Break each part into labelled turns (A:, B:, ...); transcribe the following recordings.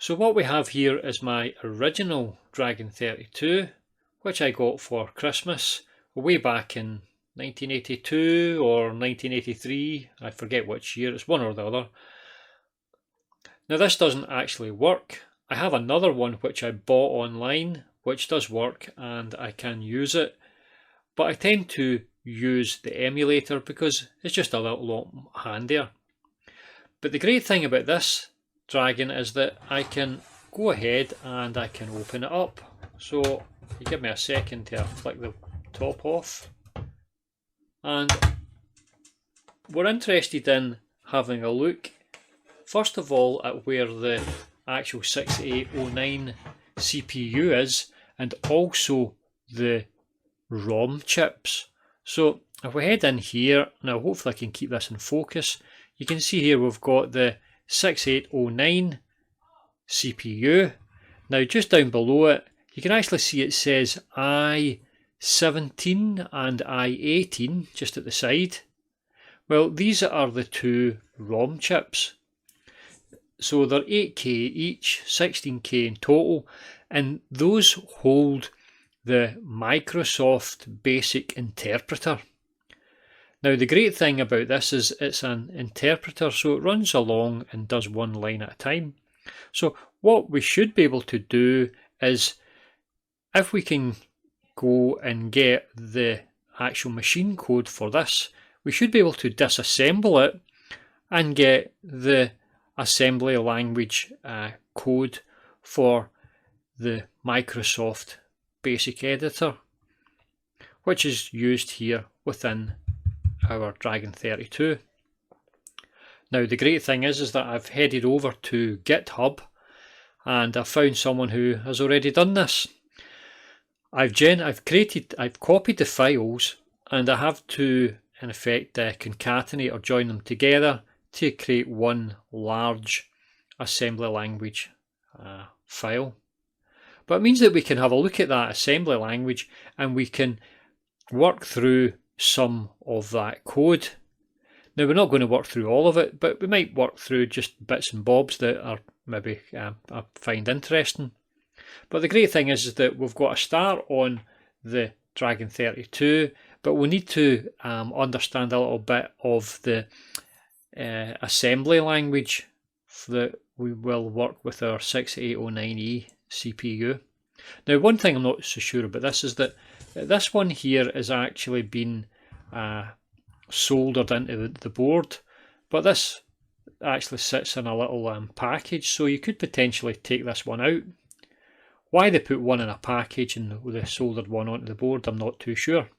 A: So what we have here is my original Dragon 32, which I got for Christmas way back in 1982 or 1983, I forget which year, it's one or the other. Now this doesn't actually work. I have another one which I bought online which does work and I can use it, but I tend to use the emulator because it's just a little lot handier. But the great thing about this Dragon is that I can go ahead and I can open it up. So you give me a second to flick the top off, and we're interested in having a look first of all at where the actual 6809 CPU is, and also the ROM chips. So if we head in here, now hopefully I can keep this in focus, you can see here we've got the 6809 CPU. Now just down below it you can actually see it says I17 and I18 just at the side. Well, these are the two ROM chips. So they're 8K each, 16K in total, and those hold the Microsoft Basic Interpreter. Now the great thing about this is it's an interpreter, so it runs along and does one line at a time. So what we should be able to do is, if we can go and get the actual machine code for this, we should be able to disassemble it and get the assembly language code for the Microsoft Basic Editor, which is used here within our Dragon 32. Now the great thing is that I've headed over to GitHub and I've found someone who has already done this. I've copied the files and I have to in effect concatenate or join them together to create one large assembly language file. But it means that we can have a look at that assembly language and we can work through some of that code. Now we're not going to work through all of it, but we might work through just bits and bobs that are maybe I find interesting. But the great thing is that we've got a start on the Dragon 32, but we need to understand a little bit of the assembly language that we will work with our 6809E CPU. Now one thing I'm not so sure about this is that this one here is actually been soldered into the board, but this actually sits in a little package, so you could potentially take this one out. Why they put one in a package and the soldered one onto the board, I'm not too sure.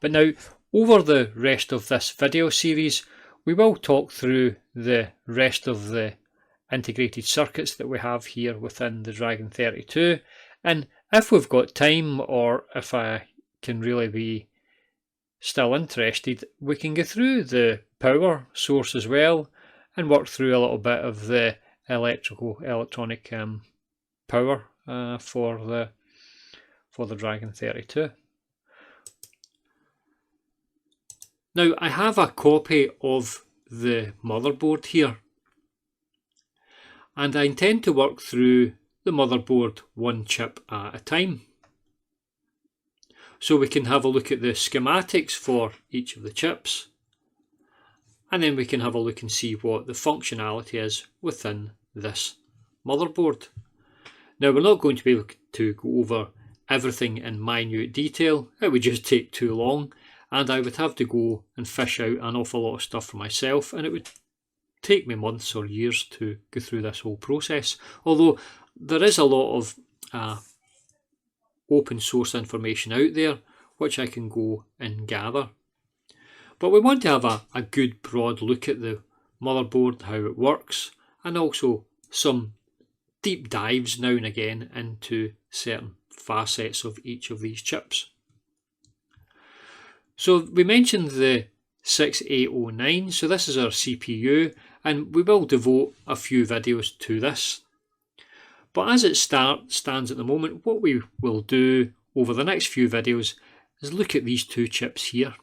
A: But now, over the rest of this video series, we will talk through the rest of the integrated circuits that we have here within the Dragon 32, and if we've got time, or if I can really be still interested, we can go through the power source as well and work through a little bit of the electronic power for the Dragon 32. Now I have a copy of the motherboard here, and I intend to work through the motherboard one chip at a time. So we can have a look at the schematics for each of the chips, and then we can have a look and see what the functionality is within this motherboard. Now we're not going to be able to go over everything in minute detail, it would just take too long, and I would have to go and fish out an awful lot of stuff for myself, and it would take me months or years to go through this whole process, although there is a lot of open source information out there which I can go and gather. But we want to have a good broad look at the motherboard, how it works, and also some deep dives now and again into certain facets of each of these chips. So we mentioned the 6809, so this is our CPU, and we will devote a few videos to this. But as it stands at the moment, what we will do over the next few videos is look at these two chips here.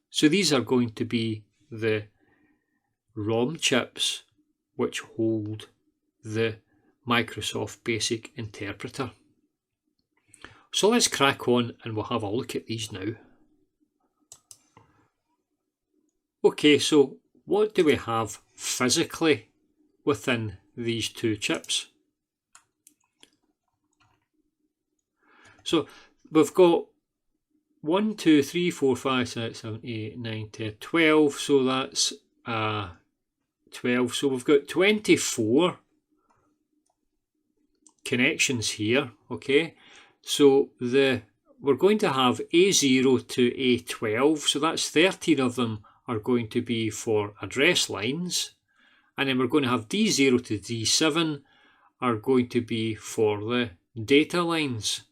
A: So these are going to be the ROM chips which hold the Microsoft Basic Interpreter. So let's crack on and we'll have a look at these now. Okay, so what do we have physically within these two chips? So we've got 1, 2, 3, 4, 5, 6, 7, 8, 9, 10, 12. So that's 12. So we've got 24 connections here. Okay, so we're going to have A0 to A12. So that's 13 of them are going to be for address lines, and then we're going to have D0 to D7 are going to be for the data lines.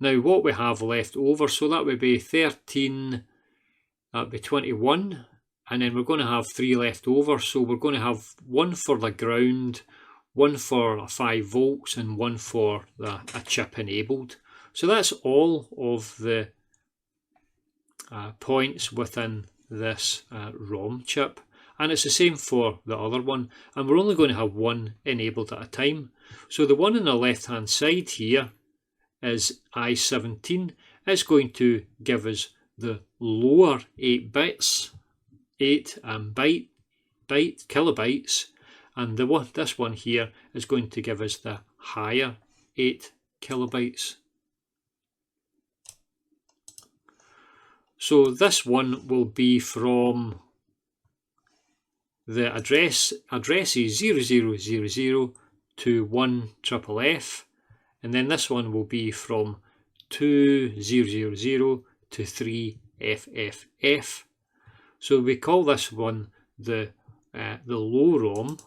A: Now what we have left over, so that would be 13, that would be 21, and then we're going to have 3 left over, so we're going to have one for the ground, one for 5 volts, and one for a chip enabled. So that's all of the points within this ROM chip, and it's the same for the other one, and we're only going to have one enabled at a time. So the one on the left hand side here is I17. It's going to give us the lower 8 bits, 8 kilobytes, and this one here is going to give us the higher 8 kilobytes. So this one will be from the addresses 0000 to 1FFF, and then this one will be from 2000 to 3FFF. So we call this one the low ROM,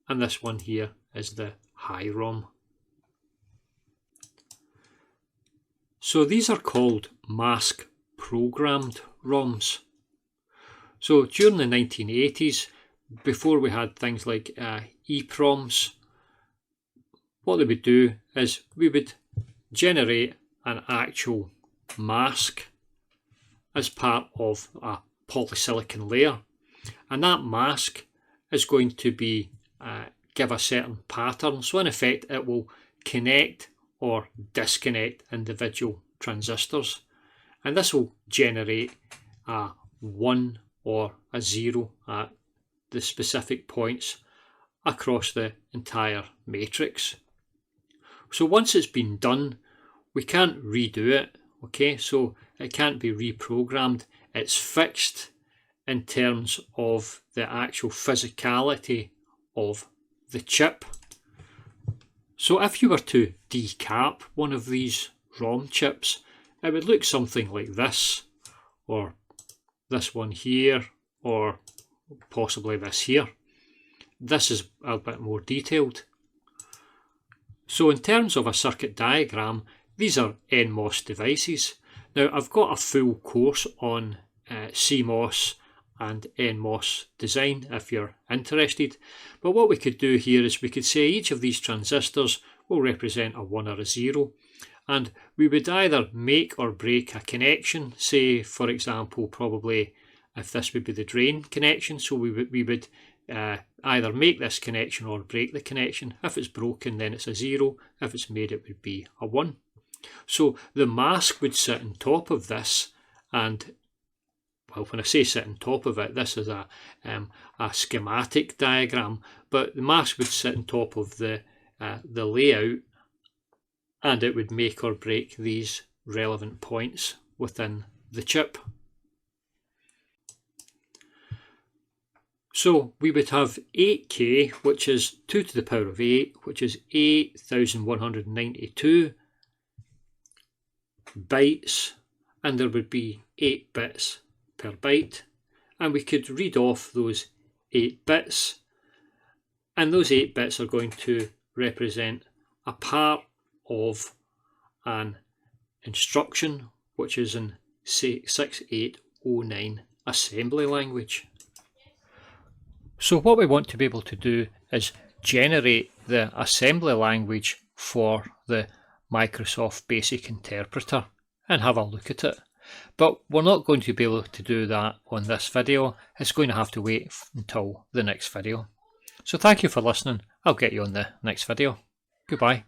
A: and this one here is the high ROM. So these are called mask programmed ROMs. So during the 1980s, before we had things like EEPROMs, what they would do is we would generate an actual mask as part of a polysilicon layer, and that mask is going to be give a certain pattern. So in effect it will connect or disconnect individual transistors, and this will generate a 1 or a 0 at the specific points across the entire matrix. So once it's been done, we can't redo it, okay? So it can't be reprogrammed. It's fixed in terms of the actual physicality of the chip. So if you were to decap one of these ROM chips, it would look something like this, or this one here, or possibly this here. This is a bit more detailed. So in terms of a circuit diagram, these are NMOS devices. Now I've got a full course on CMOS and NMOS design if you're interested, but what we could do here is we could say each of these transistors will represent a 1 or a 0, and we would either make or break a connection. Say for example, probably if this would be the drain connection, so we would either make this connection or break the connection. If it's broken, then it's a 0. If it's made, it would be a 1. So the mask would sit on top of this, and well, when I say sit on top of it, this is a schematic diagram, but the mask would sit on top of the layout, and it would make or break these relevant points within the chip. So we would have 8K, which is 2 to the power of 8, which is 8,192 bytes, and there would be 8 bits per byte, and we could read off those 8 bits, and those 8 bits are going to represent a part of an instruction which is in 6809 assembly language. So what we want to be able to do is generate the assembly language for the Microsoft Basic Interpreter and have a look at it. But we're not going to be able to do that on this video. It's going to have to wait until the next video. So thank you for listening. I'll get you on the next video. Goodbye.